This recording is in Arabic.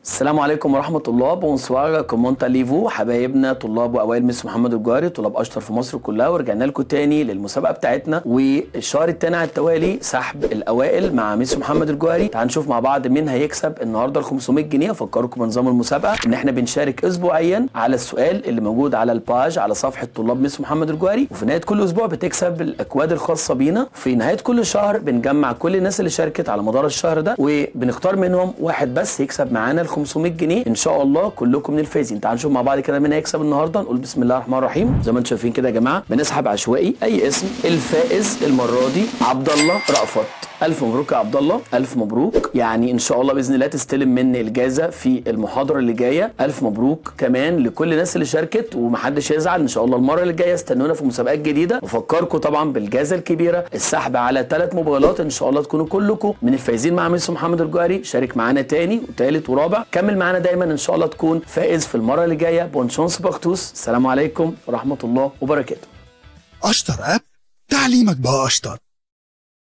السلام عليكم ورحمة الله. بونسوار كومونتا ليفو حبايبنا طلاب وأوائل مس محمد الجوهري، طلاب أشطر في مصر كلها، ورجعنا لكم تاني للمسابقة بتاعتنا والشهر التاني على التوالي سحب الأوائل مع مس محمد الجوهري. تعالوا نشوف مع بعض مين هيكسب النهارده ال 500 جنيه. أفكركم بنظام المسابقة إن إحنا بنشارك أسبوعيا على السؤال اللي موجود على الباج على صفحة طلاب مس محمد الجوهري، وفي نهاية كل أسبوع بتكسب الأكواد الخاصة بينا. في نهاية كل شهر بنجمع كل الناس اللي شاركت على مدار الشهر ده وبنختار منهم واحد بس يكسب معانا ال 500 جنيه ان شاء الله. كلكم من الفايزين. تعالوا نشوف مع بعض كده مين هيكسب النهارده. نقول بسم الله الرحمن الرحيم. زي ما انتم شايفين كده يا جماعه بنسحب عشوائي اي اسم. الفائز المره دي عبد الله رأفت. الف مبروك يا عبد الله، الف مبروك. يعني ان شاء الله باذن الله تستلم مني الجائزه في المحاضره اللي جايه. الف مبروك كمان لكل الناس اللي شاركت، ومحدش يزعل ان شاء الله المره اللي جايه استنونا في مسابقات جديده. وفكركم طبعا بالجائزه الكبيره، السحب على 3 موبايلات ان شاء الله تكونوا كلكم من الفايزين مع مس محمد الجوهري. شارك معانا تاني وتالت ورابع، كمل معانا دايما ان شاء الله تكون فائز في المره اللي جايه. بون شانس باختوس. السلام عليكم ورحمه الله وبركاته. اشطر اب، تعليمك بقى اشطر.